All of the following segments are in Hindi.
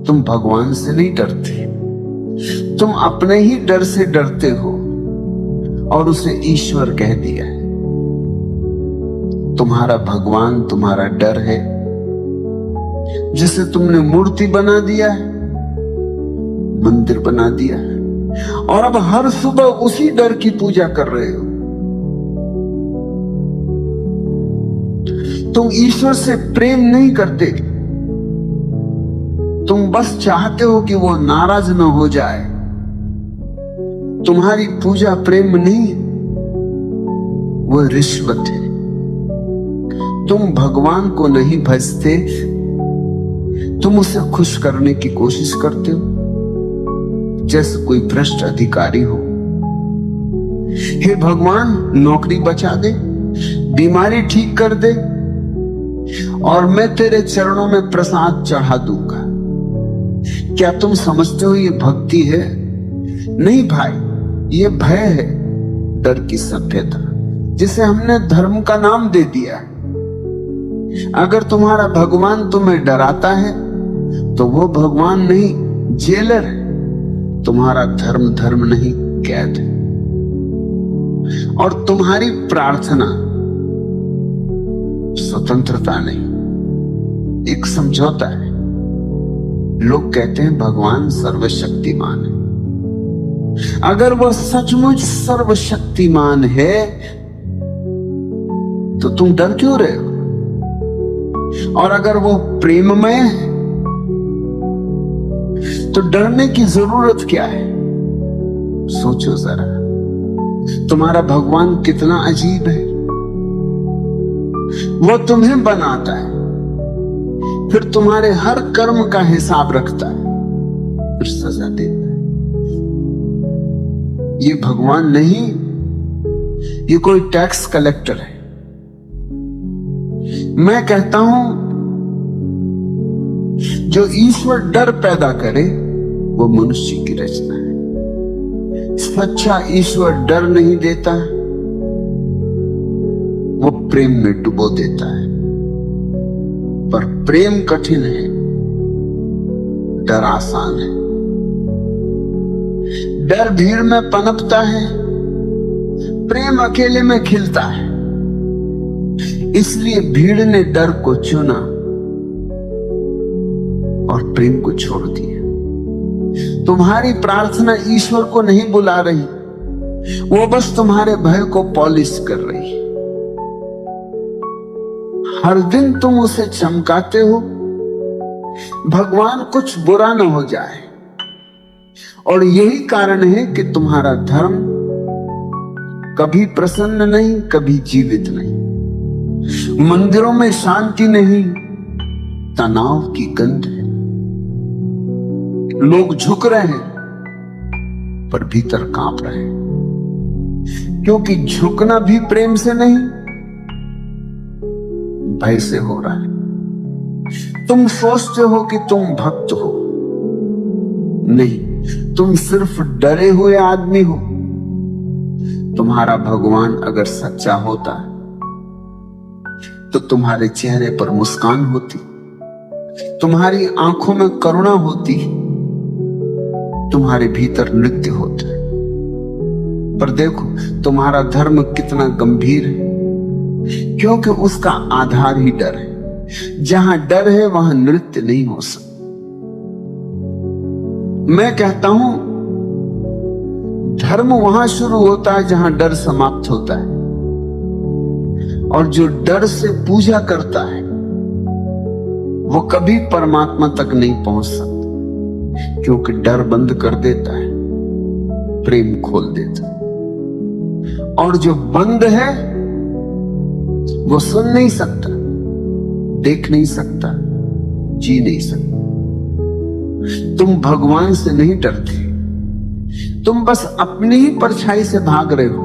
तुम भगवान से नहीं डरते, तुम अपने ही डर से डरते हो और उसे ईश्वर कह दिया है। तुम्हारा भगवान तुम्हारा डर है, जिसे तुमने मूर्ति बना दिया है, मंदिर बना दिया है, और अब हर सुबह उसी डर की पूजा कर रहे हो। तुम ईश्वर से प्रेम नहीं करते, तुम बस चाहते हो कि वो नाराज न हो जाए। तुम्हारी पूजा प्रेम नहीं, वो रिश्वत है। तुम भगवान को नहीं भजते, तुम उसे खुश करने की कोशिश करते हो, जैसे कोई भ्रष्ट अधिकारी हो। हे भगवान, नौकरी बचा दे, बीमारी ठीक कर दे, और मैं तेरे चरणों में प्रसाद चढ़ा दूंगा। क्या तुम समझते हो ये भक्ति है? नहीं भाई, ये भय है, डर की सभ्यता, जिसे हमने धर्म का नाम दे दिया। अगर तुम्हारा भगवान तुम्हें डराता है तो वो भगवान नहीं, जेलर है। तुम्हारा धर्म धर्म नहीं, कैद है। और तुम्हारी प्रार्थना स्वतंत्रता नहीं, एक समझौता है। लोग कहते हैं भगवान सर्वशक्तिमान है। अगर वो सचमुच सर्वशक्तिमान है तो तुम डर क्यों रहे हो? और अगर वो प्रेममय है तो डरने की जरूरत क्या है? सोचो जरा, तुम्हारा भगवान कितना अजीब है। वो तुम्हें बनाता है, फिर तुम्हारे हर कर्म का हिसाब रखता है, फिर सजा देता है। ये भगवान नहीं, ये कोई टैक्स कलेक्टर है। मैं कहता हूं, जो ईश्वर डर पैदा करे वो मनुष्य की रचना है। सच्चा ईश्वर डर नहीं देता, वो प्रेम में डुबो देता है। पर प्रेम कठिन है, डर आसान है। डर भीड़ में पनपता है, प्रेम अकेले में खिलता है। इसलिए भीड़ ने डर को चुना और प्रेम को छोड़ दिया। तुम्हारी प्रार्थना ईश्वर को नहीं बुला रही, वो बस तुम्हारे भय को पॉलिश कर रही है। हर दिन तुम उसे चमकाते हो, भगवान कुछ बुरा न हो जाए। और यही कारण है कि तुम्हारा धर्म कभी प्रसन्न नहीं, कभी जीवित नहीं। मंदिरों में शांति नहीं, तनाव की गंध है। लोग झुक रहे हैं पर भीतर कांप रहे हैं, क्योंकि झुकना भी प्रेम से नहीं, भय से हो रहा है। तुम सोचते हो कि तुम भक्त हो, नहीं, तुम सिर्फ डरे हुए आदमी हो। तुम्हारा भगवान अगर सच्चा होता तो तुम्हारे चेहरे पर मुस्कान होती, तुम्हारी आंखों में करुणा होती, तुम्हारे भीतर नृत्य होता। पर देखो, तुम्हारा धर्म कितना गंभीर है, क्योंकि उसका आधार ही डर है। जहां डर है वहां नृत्य नहीं हो सकता। मैं कहता हूं, धर्म वहां शुरू होता है जहां डर समाप्त होता है। और जो डर से पूजा करता है वो कभी परमात्मा तक नहीं पहुंच सकता, क्योंकि डर बंद कर देता है, प्रेम खोल देता है। और जो बंद है वो सुन नहीं सकता, देख नहीं सकता, जी नहीं सकता। तुम भगवान से नहीं डरते, तुम बस अपनी ही परछाई से भाग रहे हो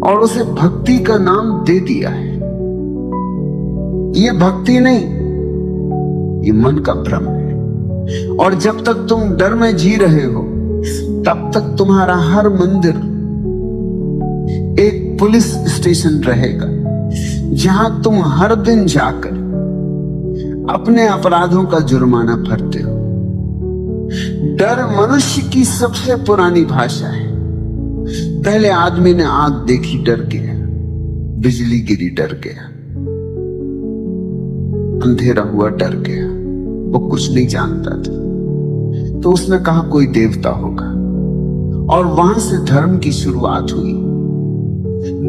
और उसे भक्ति का नाम दे दिया है। ये भक्ति नहीं, ये मन का भ्रम है। और जब तक तुम डर में जी रहे हो, तब तक तुम्हारा हर मंदिर एक पुलिस स्टेशन रहेगा, जहां तुम हर दिन जाकर अपने अपराधों का जुर्माना भरते हो। डर मनुष्य की सबसे पुरानी भाषा है। पहले आदमी ने आग देखी, डर गया, बिजली गिरी, डर गया, अंधेरा हुआ, डर गया, वो कुछ नहीं जानता था। तो उसने कहा कोई देवता होगा, और वहां से धर्म की शुरुआत हुई।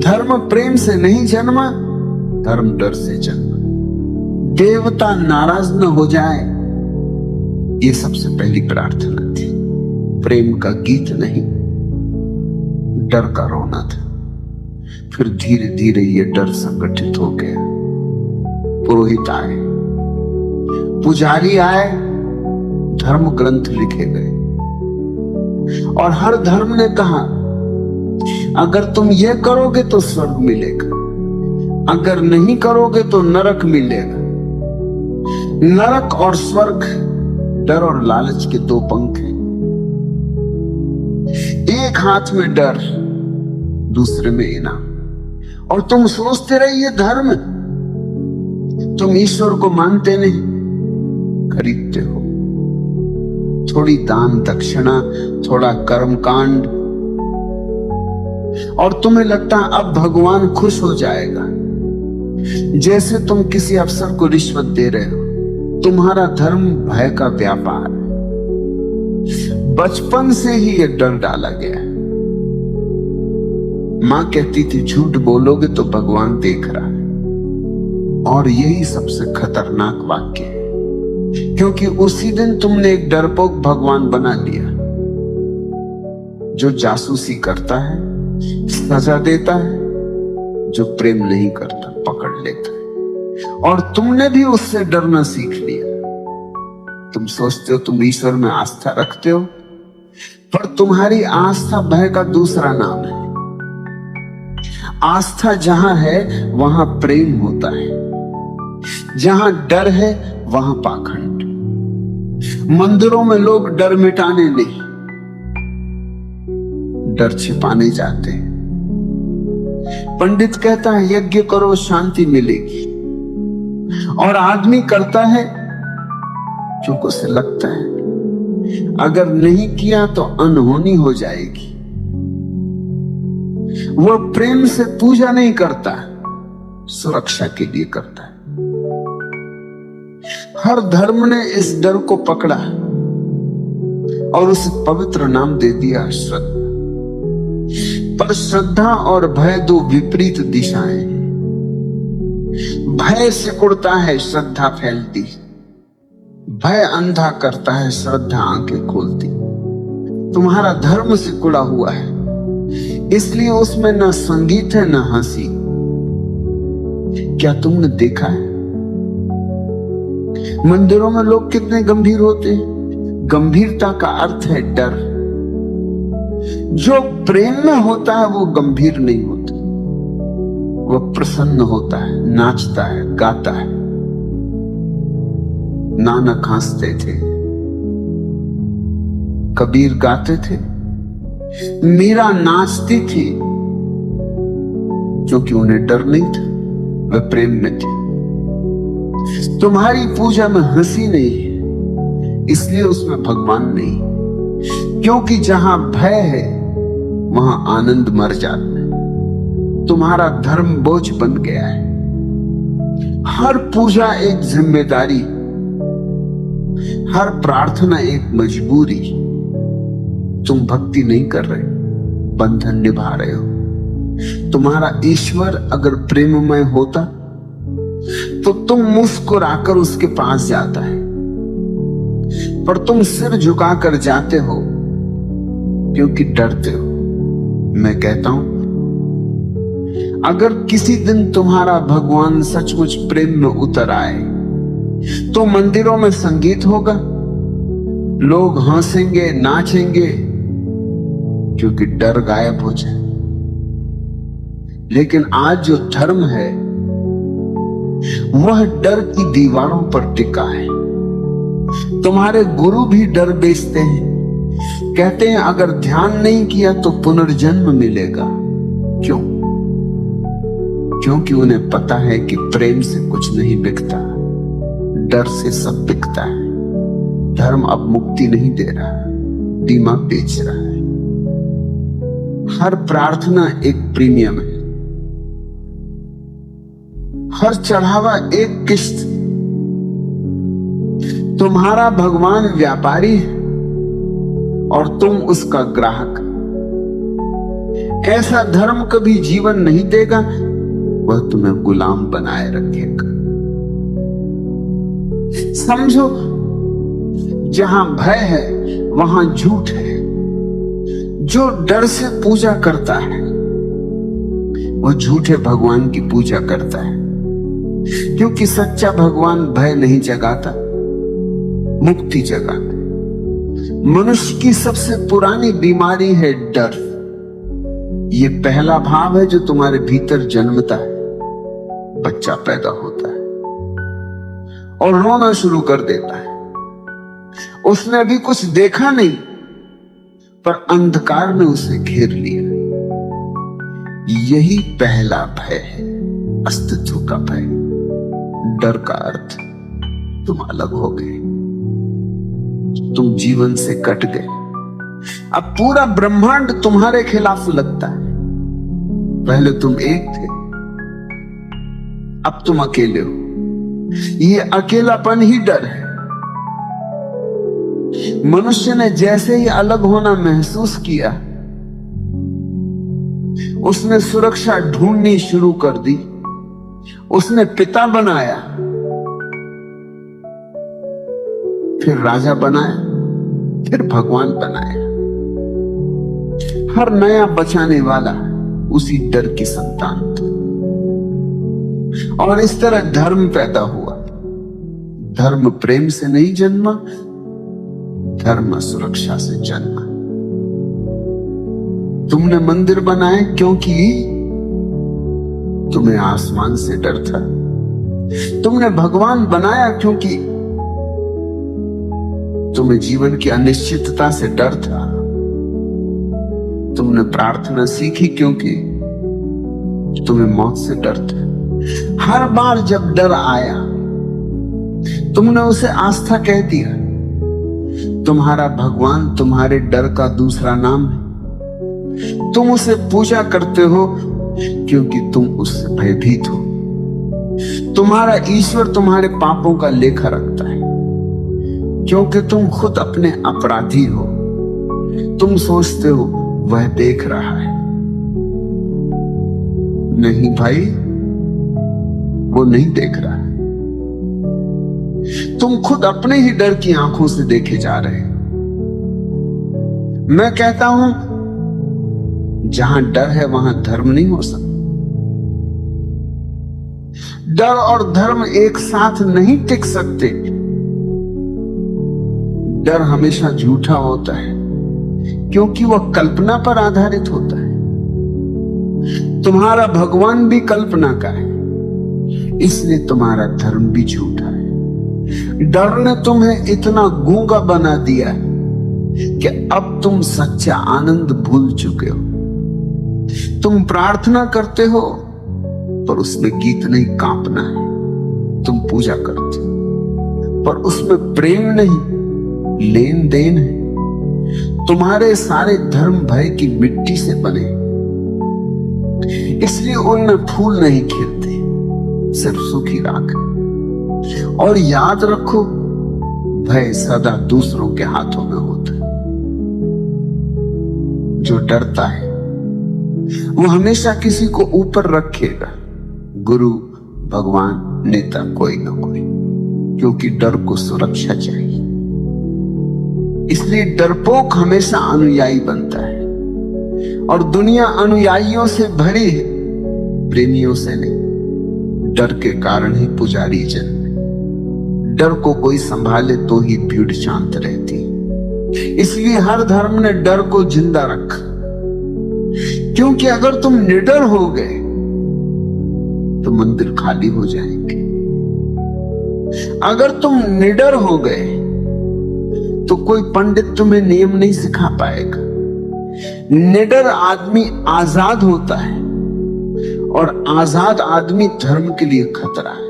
धर्म प्रेम से नहीं जन्मा, धर्म डर से जन्मा। देवता नाराज न हो जाए, ये सबसे पहली प्रार्थना थी। प्रेम का गीत नहीं, डर का रोना था। फिर धीरे धीरे ये डर संगठित हो गया। पुरोहित आए, पुजारी आए, धर्म ग्रंथ लिखे गए, और हर धर्म ने कहा अगर तुम ये करोगे तो स्वर्ग मिलेगा, अगर नहीं करोगे तो नरक मिलेगा। नरक और स्वर्ग डर और लालच के दो पंख हैं। एक हाथ में डर, दूसरे में इनाम। और तुम सोचते रहिए धर्म, तुम ईश्वर को मानते नहीं, खरीदते हो। थोड़ी दान दक्षिणा, थोड़ा कर्म कांड, और तुम्हें लगता है अब भगवान खुश हो जाएगा। जैसे तुम किसी अफसर को रिश्वत दे रहे हो। तुम्हारा धर्म भय का व्यापार है। बचपन से ही यह डर डाला गया है। मां कहती थी झूठ बोलोगे तो भगवान देख रहा है, और यही सबसे खतरनाक वाक्य है, क्योंकि उसी दिन तुमने एक डरपोक भगवान बना लिया, जो जासूसी करता है, सजा देता है, जो प्रेम नहीं करता पकड़ लेता है। और तुमने भी उससे डरना सीख लिया। तुम सोचते हो तुम ईश्वर में आस्था रखते हो, पर तुम्हारी आस्था भय का दूसरा नाम है। आस्था जहां है वहां प्रेम होता है, जहां डर है वहां पाखंड। मंदिरों में लोग डर मिटाने नहीं, डर छिपाने जाते हैं। पंडित कहता है यज्ञ करो शांति मिलेगी, और आदमी करता है क्योंकि उसे लगता है अगर नहीं किया तो अनहोनी हो जाएगी। वो प्रेम से पूजा नहीं करता, सुरक्षा के लिए करता है। हर धर्म ने इस डर को पकड़ा और उसे पवित्र नाम दे दिया श्रद्धा। पर श्रद्धा और भय दो विपरीत दिशाएं हैं। भय सिकुड़ता है, श्रद्धा फैलती। भय अंधा करता है, श्रद्धा आंखें खोलती। तुम्हारा धर्म सिकुड़ा हुआ है, इसलिए उसमें न संगीत है न हंसी। क्या तुमने देखा है मंदिरों में लोग कितने गंभीर होते हैं? गंभीरता का अर्थ है डर। जो प्रेम में होता है वो गंभीर नहीं होता, वो प्रसन्न होता है, नाचता है, गाता है। नानक हंसते थे, कबीर गाते थे, मीरा नाचती थी, क्योंकि उन्हें डर नहीं था, वे प्रेम में थे। तुम्हारी पूजा में हंसी नहीं है, इसलिए उसमें भगवान नहीं, क्योंकि जहां भय है वहां आनंद मर जाता है। तुम्हारा धर्म बोझ बन गया है। हर पूजा एक जिम्मेदारी, हर प्रार्थना एक मजबूरी। तुम भक्ति नहीं कर रहे, बंधन निभा रहे हो। तुम्हारा ईश्वर अगर प्रेममय होता तो तुम मुस्कुराकर उसके पास जाता है, पर तुम सिर झुकाकर जाते हो क्योंकि डरते हो। मैं कहता हूं अगर किसी दिन तुम्हारा भगवान सचमुच प्रेम में उतर आए तो मंदिरों में संगीत होगा, लोग हंसेंगे, नाचेंगे, क्योंकि डर गायब हो जाए। लेकिन आज जो धर्म है वह डर की दीवारों पर टिका है। तुम्हारे गुरु भी डर बेचते हैं, कहते हैं अगर ध्यान नहीं किया तो पुनर्जन्म मिलेगा। क्यों? क्योंकि उन्हें पता है कि प्रेम से कुछ नहीं बिकता, डर से सब बिकता है। धर्म अब मुक्ति नहीं दे रहा, बीमा बेच रहा है। हर प्रार्थना एक प्रीमियम है, हर चढ़ावा एक किस्त। तुम्हारा भगवान व्यापारी है और तुम उसका ग्राहक। ऐसा धर्म कभी जीवन नहीं देगा, वह तुम्हें गुलाम बनाए रखेगा। समझो, जहां भय है वहां झूठ है। जो डर से पूजा करता है वह झूठे भगवान की पूजा करता है, क्योंकि सच्चा भगवान भय नहीं जगाता, मुक्ति जगाता। मनुष्य की सबसे पुरानी बीमारी है डर। ये पहला भाव है जो तुम्हारे भीतर जन्मता है। बच्चा पैदा होता है और रोना शुरू कर देता है। उसने अभी कुछ देखा नहीं, पर अंधकार ने उसे घेर लिया। यही पहला भय है, अस्तित्व का भय। डर का अर्थ तुम अलग हो गए, तुम जीवन से कट गए। अब पूरा ब्रह्मांड तुम्हारे खिलाफ लगता है। पहले तुम एक थे, अब तुम अकेले हो। ये अकेलापन ही डर है। मनुष्य ने जैसे ही अलग होना महसूस किया, उसने सुरक्षा ढूंढनी शुरू कर दी। उसने पिता बनाया, फिर राजा बनाया, फिर भगवान बनाया। हर नया बचाने वाला उसी डर की संतान था। और इस तरह धर्म पैदा हुआ। धर्म प्रेम से नहीं जन्मा, धर्म सुरक्षा से जन्मा। तुमने मंदिर बनाए क्योंकि तुम्हें आसमान से डर था। तुमने भगवान बनाया क्योंकि तुम्हें जीवन की अनिश्चितता से डर था। तुमने प्रार्थना सीखी क्योंकि तुम्हें मौत से डर था। हर बार जब डर आया, तुमने उसे आस्था कह दिया। तुम्हारा भगवान तुम्हारे डर का दूसरा नाम है। तुम उसे पूजा करते हो क्योंकि तुम उससे भयभीत हो। तुम्हारा ईश्वर तुम्हारे पापों का लेखा रखता है, क्योंकि तुम खुद अपने अपराधी हो। तुम सोचते हो वह देख रहा है। नहीं भाई, वो नहीं देख रहा है। तुम खुद अपने ही डर की आंखों से देखे जा रहे हो। मैं कहता हूं, जहां डर है वहां धर्म नहीं हो सकता। डर और धर्म एक साथ नहीं टिक सकते। डर हमेशा झूठा होता है, क्योंकि वह कल्पना पर आधारित होता है। तुम्हारा भगवान भी कल्पना का है, इसलिए तुम्हारा धर्म भी झूठा है। डर ने तुम्हें इतना गूंगा बना दिया कि अब तुम सच्चा आनंद भूल चुके हो। तुम प्रार्थना करते हो, पर उसमें गीत नहीं, कांपना है। तुम पूजा करते हो, पर उसमें प्रेम नहीं, लेन देन है। तुम्हारे सारे धर्म भय की मिट्टी से बने, इसलिए उनमें फूल नहीं खिलते, सिर्फ सूखी राख। और याद रखो, भय सदा दूसरों के हाथों में होता है। जो डरता है वो हमेशा किसी को ऊपर रखेगा, गुरु, भगवान, नेता, कोई ना कोई, क्योंकि डर को सुरक्षा चाहिए। इसलिए डरपोक हमेशा अनुयायी बनता है, और दुनिया अनुयायियों से भरी है, प्रेमियों से नहीं। डर के कारण ही पुजारी जन्मे। डर को कोई संभाले तो ही भीड़ शांत रहती। इसलिए हर धर्म ने डर को जिंदा रखा, क्योंकि अगर तुम निडर हो गए तो मंदिर खाली हो जाएंगे। अगर तुम निडर हो गए तो कोई पंडित तुम्हें नियम नहीं सिखा पाएगा। निडर आदमी आजाद होता है, और आजाद आदमी धर्म के लिए खतरा है।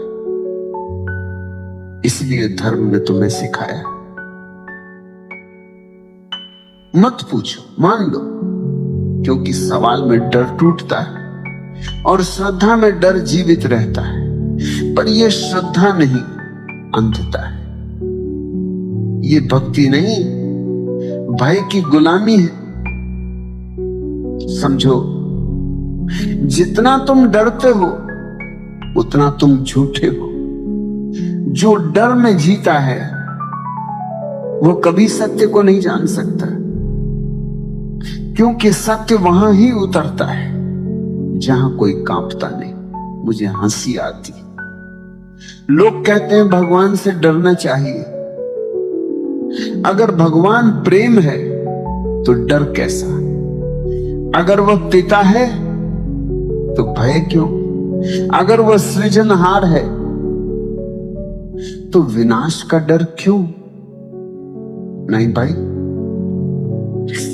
इसलिए धर्म ने तुम्हें सिखाया मत पूछो, मान लो, क्योंकि सवाल में डर टूटता है और श्रद्धा में डर जीवित रहता है। पर यह श्रद्धा नहीं, अंधता है। ये भक्ति नहीं, भय की गुलामी है। समझो, जितना तुम डरते हो उतना तुम झूठे हो। जो डर में जीता है वो कभी सत्य को नहीं जान सकता, क्योंकि सत्य वहां ही उतरता है जहां कोई कांपता नहीं। मुझे हंसी आती, लोग कहते हैं भगवान से डरना चाहिए। अगर भगवान प्रेम है तो डर कैसा? अगर वह पिता है तो भय क्यों? अगर वह सृजनहार है तो विनाश का डर क्यों? नहीं भाई,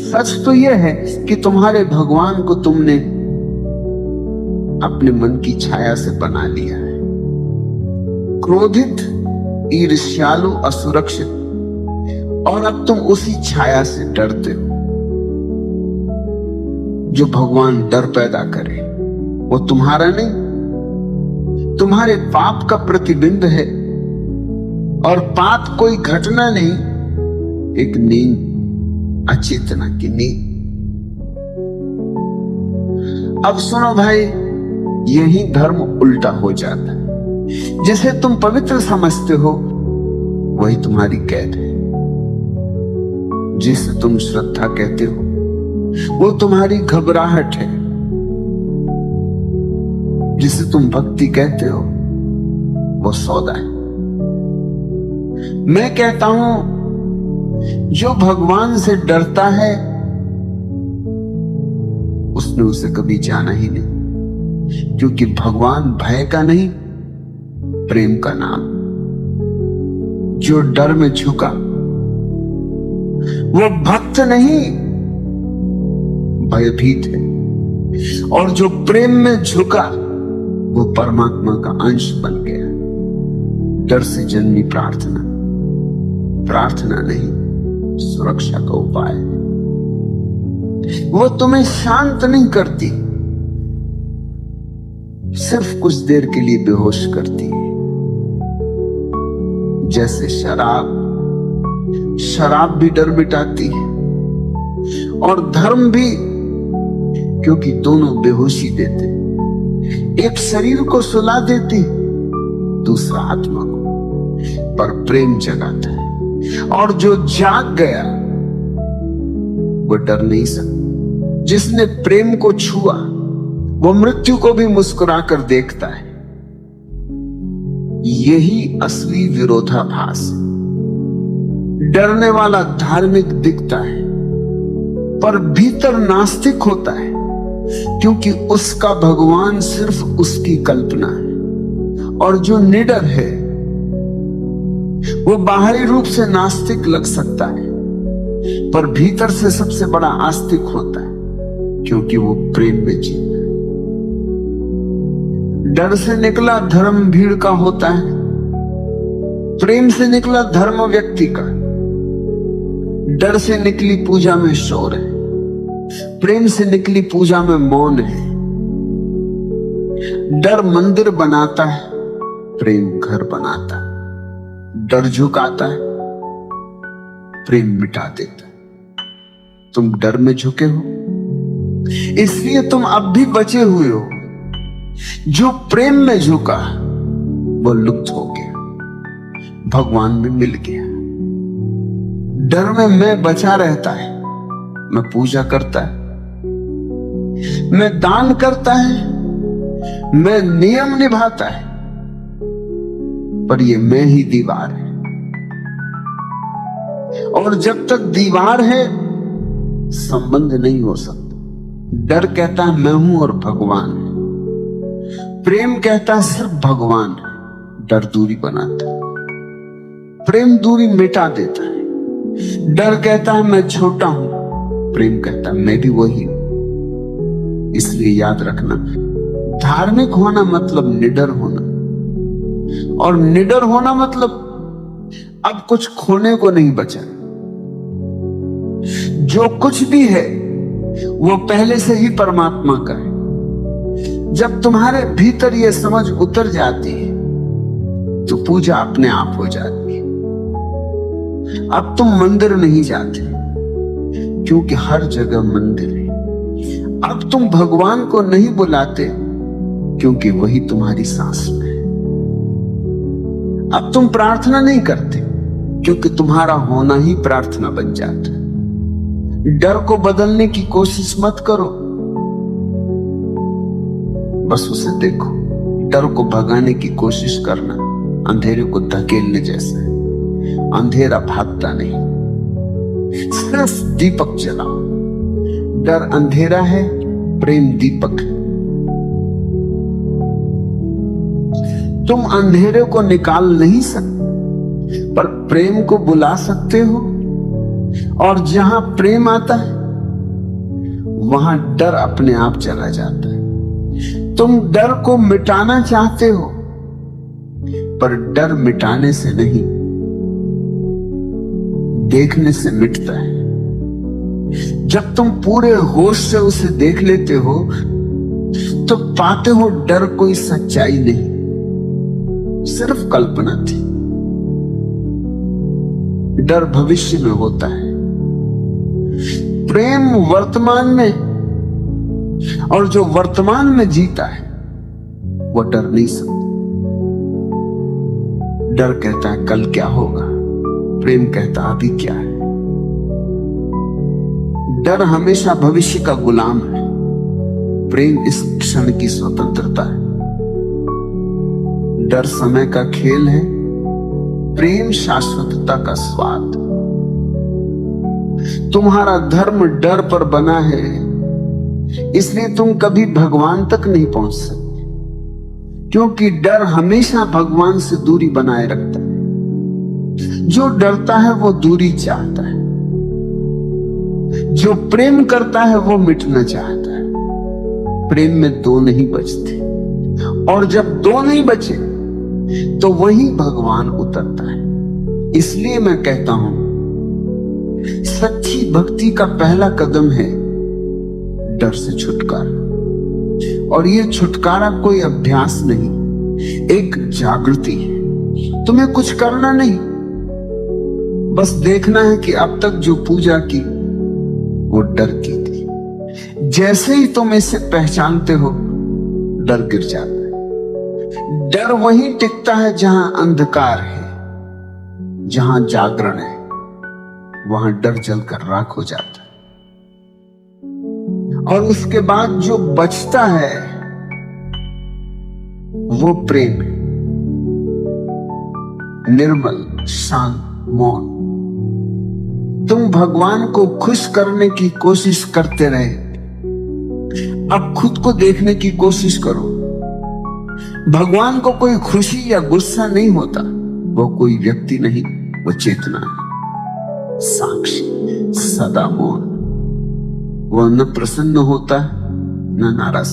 सच तो यह है कि तुम्हारे भगवान को तुमने अपने मन की छाया से बना लिया है। क्रोधित, ईर्ष्यालु, असुरक्षित, और अब तुम उसी छाया से डरते हो। जो भगवान डर पैदा करे वो तुम्हारा नहीं, तुम्हारे पाप का प्रतिबिंब है। और पाप कोई घटना नहीं, एक नींद, अचेतना की नींद। अब सुनो भाई, यही धर्म उल्टा हो जाता है। जिसे तुम पवित्र समझते हो वही तुम्हारी कैद है। जिसे तुम श्रद्धा कहते हो वो तुम्हारी घबराहट है। जिसे तुम भक्ति कहते हो वो सौदा है। मैं कहता हूं, जो भगवान से डरता है उसने उसे कभी जाना ही नहीं, क्योंकि भगवान भय का नहीं, प्रेम का नाम। जो डर में झुका वो भक्त नहीं, भयभीत है। और जो प्रेम में झुका वो परमात्मा का अंश बन गया। डर से जन्मी प्रार्थना, प्रार्थना नहीं, सुरक्षा का उपाय है। वो तुम्हें शांत नहीं करती, सिर्फ कुछ देर के लिए बेहोश करती है। जैसे शराब भी डर मिटाती है और धर्म भी, क्योंकि दोनों बेहोशी देते। एक शरीर को सुला देती, दूसरा आत्मा को, पर प्रेम जगाता है। और जो जाग गया वो डर नहीं सकता। जिसने प्रेम को छुआ वो मृत्यु को भी मुस्कुराकर देखता है। यही असली विरोधाभास है। डरने वाला धार्मिक दिखता है पर भीतर नास्तिक होता है, क्योंकि उसका भगवान सिर्फ उसकी कल्पना है। और जो निडर है वो बाहरी रूप से नास्तिक लग सकता है, पर भीतर से सबसे बड़ा आस्तिक होता है, क्योंकि वो प्रेम में जीता है। डर से निकला धर्म भीड़ का होता है, प्रेम से निकला धर्म व्यक्ति का। डर से निकली पूजा में शोर है, प्रेम से निकली पूजा में मौन है। डर मंदिर बनाता है, प्रेम घर बनाता है। डर झुकाता है, प्रेम मिटा देता है। तुम डर में झुके हो, इसलिए तुम अब भी बचे हुए हो। जो प्रेम में झुका वो लुप्त हो गया, भगवान में मिल गया। डर में मैं बचा रहता है, मैं पूजा करता है, मैं दान करता है, मैं नियम निभाता है, पर ये मैं ही दीवार है। और जब तक दीवार है संबंध नहीं हो सकता। डर कहता है मैं हूं और भगवान है, प्रेम कहता है सिर्फ भगवान है। डर दूरी बनाता है, प्रेम दूरी मिटा देता है। डर कहता है मैं छोटा हूं, प्रेम कहता है मैं भी वही हूं। इसलिए याद रखना, धार्मिक होना मतलब निडर होना, और निडर होना मतलब अब कुछ खोने को नहीं बचा। जो कुछ भी है वो पहले से ही परमात्मा का है। जब तुम्हारे भीतर ये समझ उतर जाती है तो पूजा अपने आप हो जाती है। अब तुम मंदिर नहीं जाते क्योंकि हर जगह मंदिर है। अब तुम भगवान को नहीं बुलाते क्योंकि वही तुम्हारी सांस में है। अब तुम प्रार्थना नहीं करते क्योंकि तुम्हारा होना ही प्रार्थना बन जाता है। डर को बदलने की कोशिश मत करो, बस उसे देखो। डर को भगाने की कोशिश करना अंधेरे को धकेलने जैसा है। अंधेरा भागता नहीं, सिर्फ दीपक जलाओ। डर अंधेरा है, प्रेम दीपक है। तुम अंधेरे को निकाल नहीं सकते पर प्रेम को बुला सकते हो, और जहां प्रेम आता है वहां डर अपने आप चला जाता है। तुम डर को मिटाना चाहते हो पर डर मिटाने से नहीं, देखने से मिटता है। जब तुम पूरे होश से उसे देख लेते हो तो पाते हो डर कोई सच्चाई नहीं, सिर्फ कल्पना थी। डर भविष्य में होता है, प्रेम वर्तमान में, और जो वर्तमान में जीता है वो डर नहीं सकता। डर कहता है कल क्या होगा, प्रेम कहता अभी क्या है। डर हमेशा भविष्य का गुलाम है, प्रेम इस क्षण की स्वतंत्रता है। डर समय का खेल है, प्रेम शाश्वतता का स्वाद। तुम्हारा धर्म डर पर बना है, इसलिए तुम कभी भगवान तक नहीं पहुंच सकते, क्योंकि डर हमेशा भगवान से दूरी बनाए रखता है। जो डरता है वो दूरी चाहता है, जो प्रेम करता है वो मिटना चाहता है। प्रेम में दो नहीं बचते, और जब दो नहीं बचे तो वही भगवान उतरता है। इसलिए मैं कहता हूं सच्ची भक्ति का पहला कदम है डर से छुटकारा। और ये छुटकारा कोई अभ्यास नहीं, एक जागृति है। तुम्हें कुछ करना नहीं, बस देखना है कि अब तक जो पूजा की वो डर की थी। जैसे ही तुम इसे पहचानते हो डर गिर जाता है। डर वहीं टिकता है जहां अंधकार है, जहां जागरण है वहां डर जलकर राख हो जाता है। और उसके बाद जो बचता है वो प्रेम है, निर्मल, शांत, मौन। तुम भगवान को खुश करने की कोशिश करते रहे, अब खुद को देखने की कोशिश करो। भगवान को कोई खुशी या गुस्सा नहीं होता, वो कोई व्यक्ति नहीं, वो चेतना है, साक्षी, सदा मौन। वो न प्रसन्न होता न नाराज।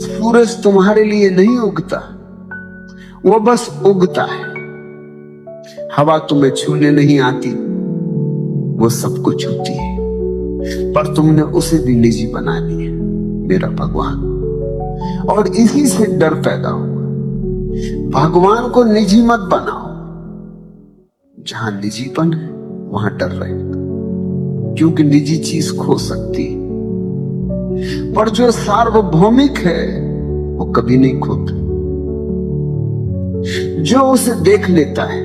सूरज तुम्हारे लिए नहीं उगता, वो बस उगता है। हवा तुम्हें छूने नहीं आती, वो सबको छूती है, पर तुमने उसे भी निजी बना लिया, मेरा भगवान। और इसी से डर पैदा हुआ। भगवान को निजी मत बनाओ, जहां निजीपन है वहां डर रहेगा, क्योंकि निजी चीज खो सकती है, पर जो सार्वभौमिक है वो कभी नहीं खोता। जो उसे देख लेता है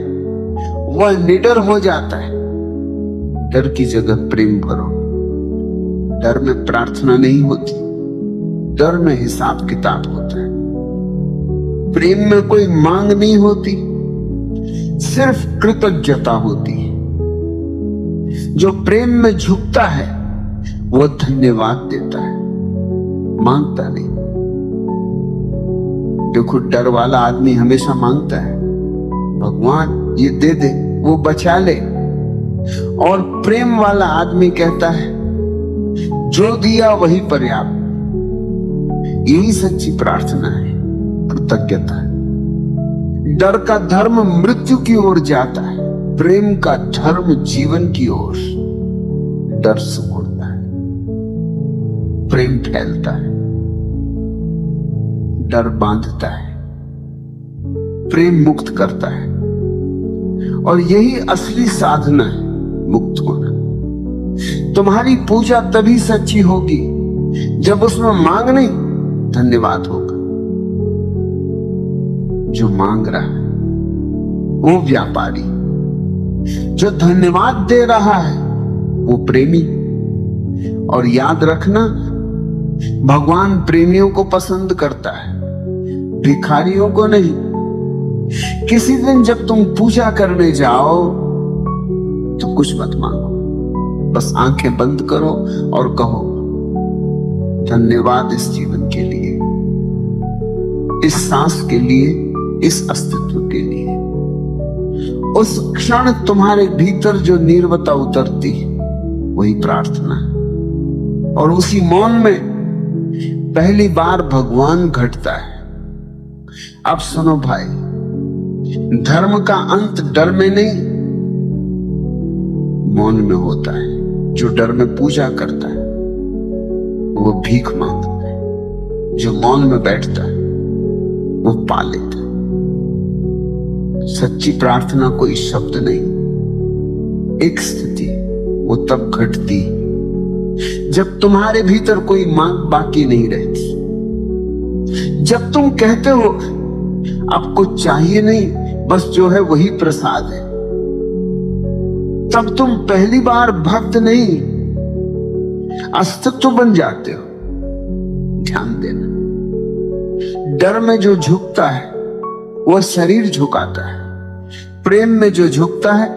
वह निडर हो जाता है। डर की जगह प्रेम भरो। डर में प्रार्थना नहीं होती, डर में हिसाब किताब होता है। प्रेम में कोई मांग नहीं होती, सिर्फ कृतज्ञता होती है। जो प्रेम में झुकता है वो धन्यवाद देता है, मांगता नहीं। देखो, डर वाला आदमी हमेशा मांगता है, भगवान ये दे दे, वो बचा ले। और प्रेम वाला आदमी कहता है, जो दिया वही पर्याप्त। यही सच्ची प्रार्थना है, कृतज्ञता है। डर का धर्म मृत्यु की ओर जाता है, प्रेम का धर्म जीवन की ओर। डर सिकुड़ता है, प्रेम फैलता है, डर बांधता है, प्रेम मुक्त करता है। और यही असली साधना है, मुक्त होना। तुम्हारी पूजा तभी सच्ची होगी जब उसमें मांग नहीं, धन्यवाद होगा। जो मांग रहा है वो व्यापारी, जो धन्यवाद दे रहा है वो प्रेमी। और याद रखना, भगवान प्रेमियों को पसंद करता है, भिखारियों को नहीं। किसी दिन जब तुम पूजा करने जाओ तो कुछ मत मांगो, बस आंखें बंद करो और कहो धन्यवाद इस जीवन के लिए, इस सांस के लिए, इस अस्तित्व के लिए। उस क्षण तुम्हारे भीतर जो नीरवता उतरती है वही प्रार्थना है। और उसी मौन में पहली बार भगवान घटता है। अब सुनो भाई, धर्म का अंत डर में नहीं, मौन में होता है। जो डर में पूजा करता है वो भीख मांगता है, जो मौन में बैठता है वो पा लेता है। सच्ची प्रार्थना कोई शब्द नहीं, एक स्थिति। वो तब घटती जब तुम्हारे भीतर कोई मांग बाकी नहीं रहती। जब तुम कहते हो अब कुछ चाहिए नहीं, बस जो है वही प्रसाद है, तब तुम पहली बार भक्त नहीं, अस्तित्व बन जाते हो। ध्यान देना, डर में जो झुकता है वह शरीर झुकाता है, प्रेम में जो झुकता है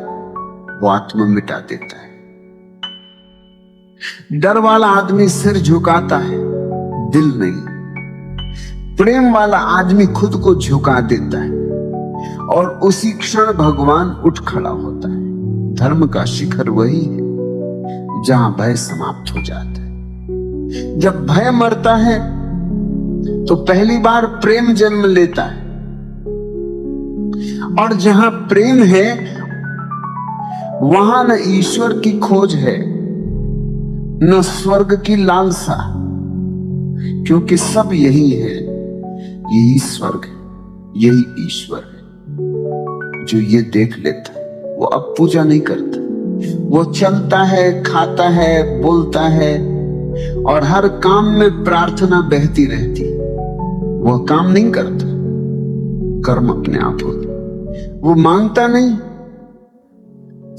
वो आत्मा मिटा देता है। डर वाला आदमी सिर झुकाता है, दिल नहीं। प्रेम वाला आदमी खुद को झुका देता है और उसी क्षण भगवान उठ खड़ा होता है। धर्म का शिखर वही है जहां भय समाप्त हो जाता है। जब भय मरता है तो पहली बार प्रेम जन्म लेता है। और जहां प्रेम है वहां न ईश्वर की खोज है न स्वर्ग की लालसा, क्योंकि सब यही है। यही स्वर्ग है, यही ईश्वर है। जो ये देख लेता है वो अब पूजा नहीं करता, वो चलता है, खाता है, बोलता है और हर काम में प्रार्थना बहती रहती। वह काम नहीं करता, कर्म अपने आप होता। वो मांगता नहीं,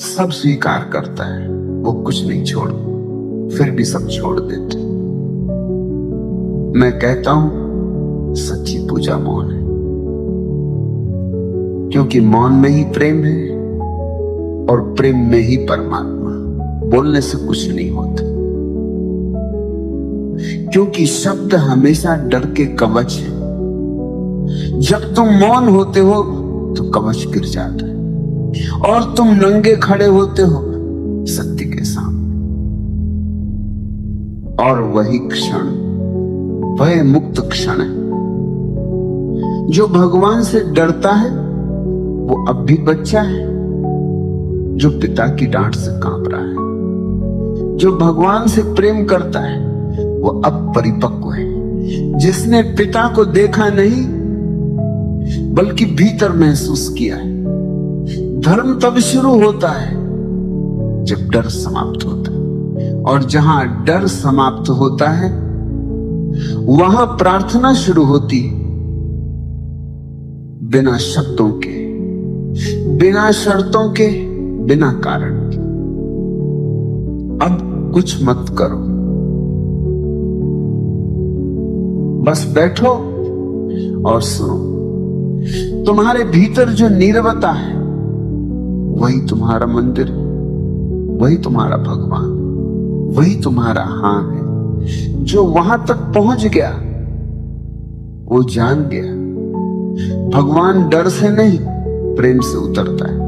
सब स्वीकार करता है। वो कुछ नहीं छोड़, फिर भी सब छोड़ देते। मैं कहता हूं सच्ची पूजा मौन है, क्योंकि मौन में ही प्रेम है और प्रेम में ही परमात्मा। बोलने से कुछ नहीं होता, क्योंकि शब्द हमेशा डर के कवच है। जब तुम मौन होते हो तो कवच गिर जाता है और तुम नंगे खड़े होते हो सत्य के सामने। और वही क्षण भय मुक्त क्षण है। जो भगवान से डरता है वो अब भी बच्चा है जो पिता की डांट से कांप रहा है। जो भगवान से प्रेम करता है वो अब परिपक्व है, जिसने पिता को देखा नहीं बल्कि भीतर महसूस किया है। धर्म तब शुरू होता है जब डर समाप्त होता है, और जहां डर समाप्त होता है वहां प्रार्थना शुरू होती, बिना शब्दों के, बिना शर्तों के, बिना कारण के। अब कुछ मत करो, बस बैठो और सुनो। तुम्हारे भीतर जो नीरवता है वही तुम्हारा मंदिर है, वही तुम्हारा भगवान, वही तुम्हारा हां है। जो वहां तक पहुंच गया वो जान गया भगवान डर से नहीं प्रेम से उतरता है।